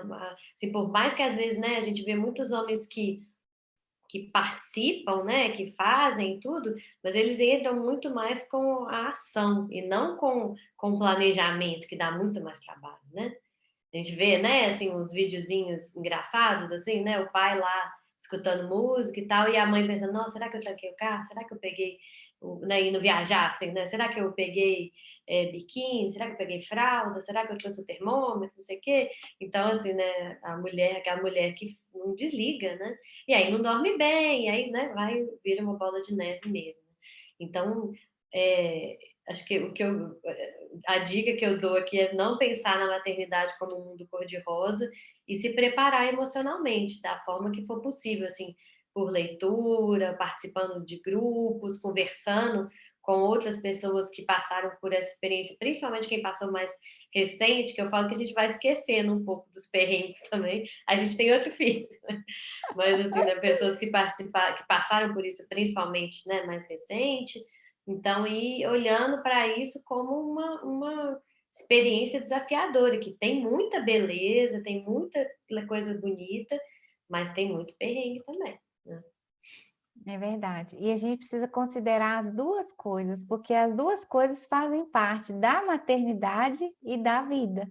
Assim, por mais que às vezes, né, a gente vê muitos homens que participam, né, que fazem tudo, mas eles entram muito mais com a ação e não com o planejamento, que dá muito mais trabalho, né? A gente vê, né, assim, uns videozinhos engraçados, assim, né, o pai lá escutando música e tal, e a mãe pensando, nossa, será que eu tranquei o carro? Será que eu peguei, né, indo viajar, assim, né? Será que eu peguei biquíni? Será que eu peguei fralda? Será que eu trouxe o termômetro? Não sei o quê. Então, assim, né, a mulher, aquela mulher que não desliga, né? E aí não dorme bem, e aí, né, vira uma bola de neve mesmo. Então, acho que a dica que eu dou aqui é não pensar na maternidade como um mundo cor-de-rosa e se preparar emocionalmente da forma que for possível, assim, por leitura, participando de grupos, conversando com outras pessoas que passaram por essa experiência, principalmente quem passou mais recente, que eu falo que a gente vai esquecendo um pouco dos perrengues também. A gente tem outro filho, mas assim, né, pessoas que participaram, que passaram por isso, principalmente, né, mais recente. Então, ir olhando para isso como uma experiência desafiadora, que tem muita beleza, tem muita coisa bonita, mas tem muito perrengue também, né? É verdade. E a gente precisa considerar as duas coisas, porque as duas coisas fazem parte da maternidade e da vida.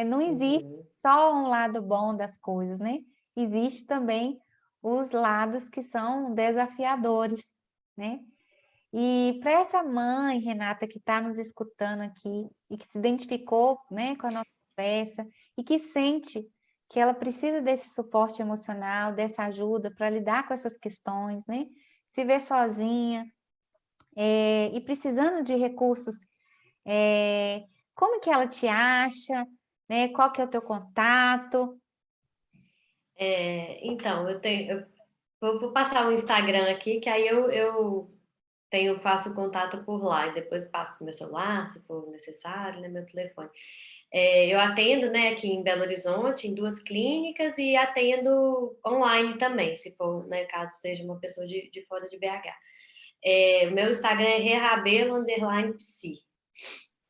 Não existe Uhum. só um lado bom das coisas, né? Existe também os lados que são desafiadores, né? E para essa mãe, Renata, que está nos escutando aqui e que se identificou, né, com a nossa conversa e que sente que ela precisa desse suporte emocional, dessa ajuda para lidar com essas questões, né? Se vê sozinha, e precisando de recursos, como que ela te acha, né? Qual que é o teu contato? Então, eu vou passar o Instagram aqui, que aí faço contato por lá e depois passo meu celular, se for necessário, né, meu telefone. Eu atendo, né, aqui em Belo Horizonte, em 2 clínicas, e atendo online também, se for, né, caso seja uma pessoa de fora de BH. O meu Instagram é rerabelo_psi,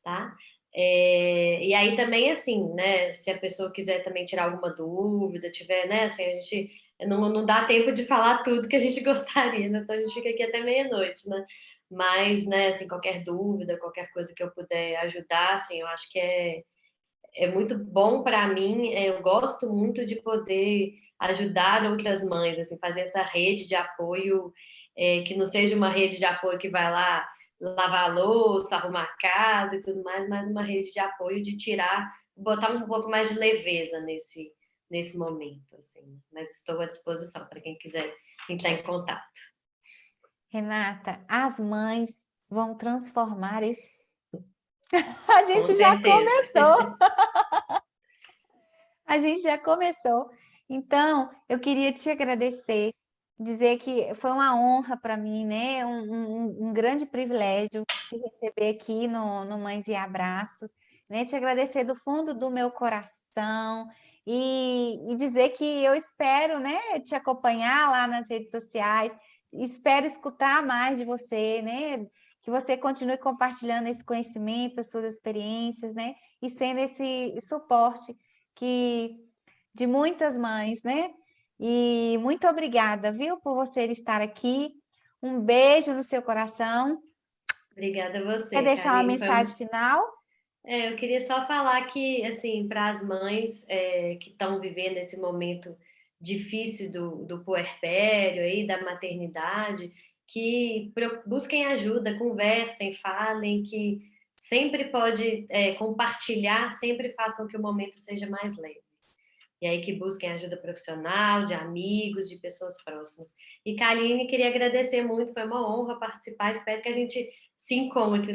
tá? E aí também, assim, né, se a pessoa quiser também tirar alguma dúvida, tiver, né, assim, a gente não dá tempo de falar tudo que a gente gostaria, né, senão a gente fica aqui até meia-noite, né? Mas, né, assim, qualquer dúvida, qualquer coisa que eu puder ajudar, assim, eu acho que é muito bom para mim. Eu gosto muito de poder ajudar outras mães, assim, fazer essa rede de apoio, que não seja uma rede de apoio que vai lá lavar a louça, arrumar a casa e tudo mais, mas uma rede de apoio de tirar, botar um pouco mais de leveza nesse momento, assim. Mas estou à disposição para quem quiser entrar em contato. Renata, as mães vão transformar esse. A Com gente já certeza. começou. A gente já começou. Então, eu queria te agradecer, dizer que foi uma honra para mim, né? Um grande privilégio te receber aqui no Mães e Abraços, né? Te agradecer do fundo do meu coração e dizer que eu espero, né, te acompanhar lá nas redes sociais, espero escutar mais de você, né? Que você continue compartilhando esse conhecimento, as suas experiências, né? E sendo esse suporte que de muitas mães, né? E muito obrigada, viu, por você estar aqui. Um beijo no seu coração. Obrigada a Quer você, deixar uma Karine. mensagem final? Eu queria só falar que, assim, para as mães que estão vivendo esse momento difícil do puerpério aí, da maternidade, que busquem ajuda, conversem, falem, que sempre pode compartilhar, sempre façam que o momento seja mais leve. E aí que busquem ajuda profissional, de amigos, de pessoas próximas. E Kaline, queria agradecer muito, foi uma honra participar, espero que a gente se encontre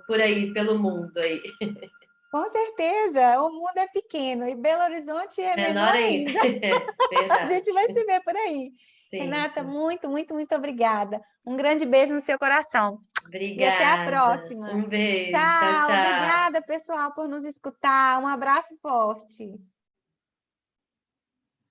por aí, pelo mundo aí. Com certeza, o mundo é pequeno e Belo Horizonte é Menor menor ainda. ainda. A gente vai se Verdade. ver por aí. Sim, Renata, sim. muito, muito, muito obrigada. Um grande beijo no seu coração. E até a Obrigada. próxima. Um beijo. Tchau, Tchau, tchau. obrigada, pessoal, por nos escutar. Um abraço forte.